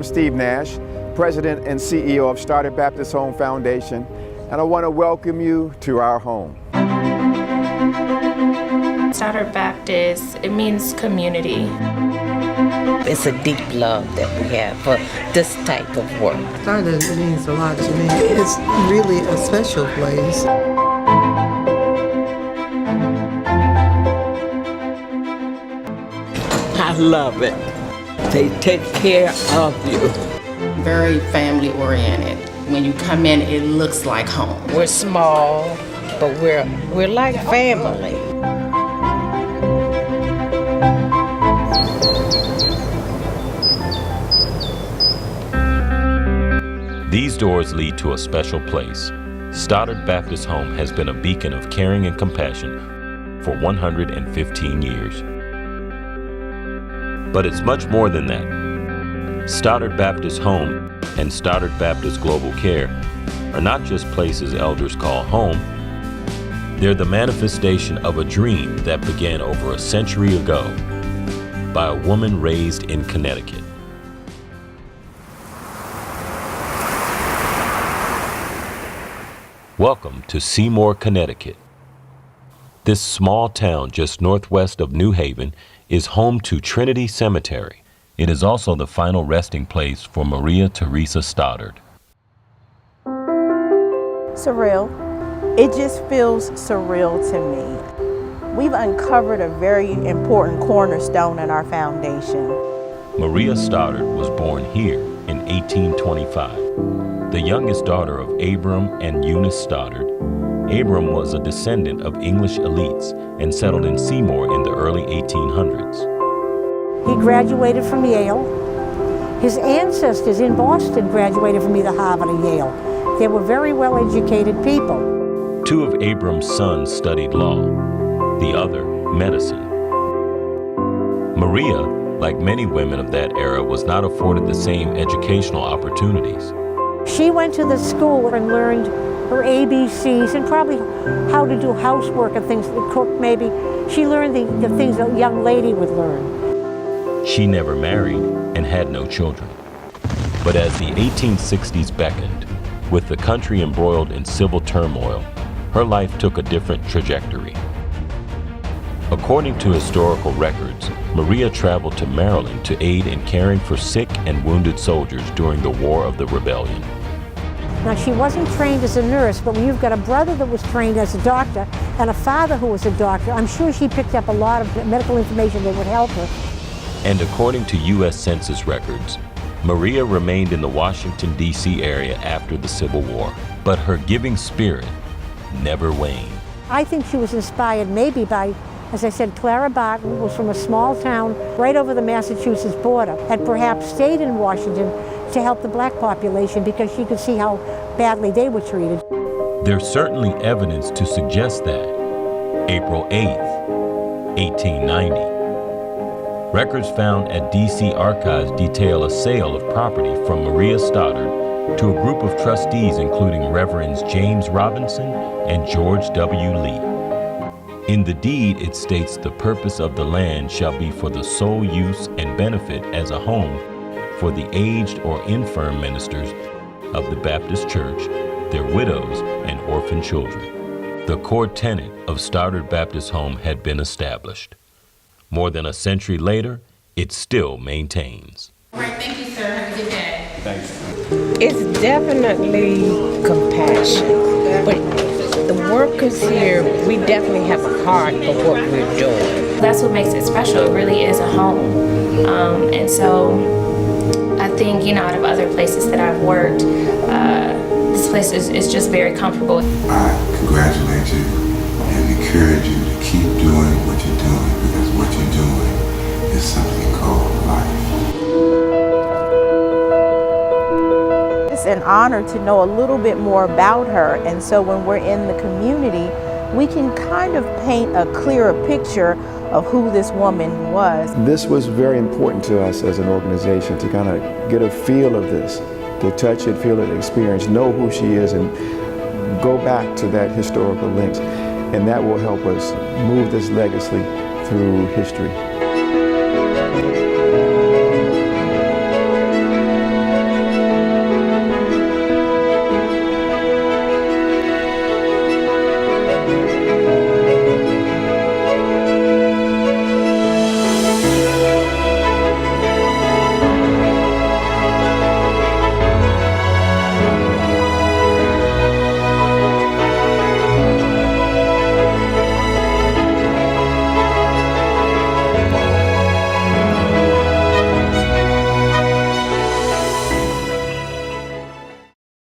am Steve Nash, President and CEO of Stoddard Baptist Home Foundation, and I want to welcome you to our home. Stoddard Baptist, it means community. It's a deep love that we have for this type of work. Stoddard means a lot to me. It's really a special place. I love it. They take care of you. Very family oriented. When you come in, it looks like home. We're small, but we're like family. These doors lead to a special place. Stoddard Baptist Home has been a beacon of caring and compassion for 115 years. But it's much more than that. Stoddard Baptist Home and Stoddard Baptist Global Care are not just places elders call home. They're the manifestation of a dream that began over a century ago by a woman raised in Connecticut. Welcome to Seymour, Connecticut. This small town just northwest of New Haven is home to Trinity Cemetery. It is also the final resting place for Maria Teresa Stoddard. Surreal. It just feels surreal to me. We've uncovered a very important cornerstone in our foundation. Maria Stoddard was born here in 1825. The youngest daughter of Abram and Eunice Stoddard, Abram was a descendant of English elites and settled in Seymour in the early 1800s. He graduated from Yale. His ancestors in Boston graduated from either Harvard or Yale. They were very well-educated people. Two of Abram's sons studied law, the other medicine. Maria, like many women of that era, was not afforded the same educational opportunities. She went to the school and learned her ABCs and probably how to do housework and things, cook maybe. She learned the things a young lady would learn. She never married and had no children. But as the 1860s beckoned, with the country embroiled in civil turmoil, her life took a different trajectory. According to historical records, Maria traveled to Maryland to aid in caring for sick and wounded soldiers during the War of the Rebellion. Now, she wasn't trained as a nurse, but when you've got a brother that was trained as a doctor and a father who was a doctor, I'm sure she picked up a lot of medical information that would help her. And according to U.S. Census records, Maria remained in the Washington, D.C. area after the Civil War, but her giving spirit never waned. I think she was inspired maybe by, as I said, Clara Barton was from a small town right over the Massachusetts border, had perhaps stayed in Washington to help the black population because she could see how badly they were treated. There's certainly evidence to suggest that. April 8th, 1890. Records found at D.C. archives detail a sale of property from Maria Stoddard to a group of trustees including Reverends James Robinson and George W. Lee. In the deed, it states the purpose of the land shall be for the sole use and benefit as a home for the aged or infirm ministers of the Baptist Church, their widows, and orphan children. The core tenet of Stoddard Baptist Home had been established. More than a century later, it still maintains. All right, thank you, sir. Have a good day. Thanks. It's definitely compassion, but the workers here, we definitely have a heart for what we're doing. That's what makes it special. It really is a home. And so I think, out of other places that I've worked, this place is just very comfortable. I congratulate you and encourage you to keep doing what you're doing, because what you're doing is something called life. It's an honor to know a little bit more about her, and so when we're in the community, we can kind of paint a clearer picture of who this woman was. This was very important to us as an organization to kind of get a feel of this, to touch it, feel it, experience, know who she is, and go back to that historical links. And that will help us move this legacy through history.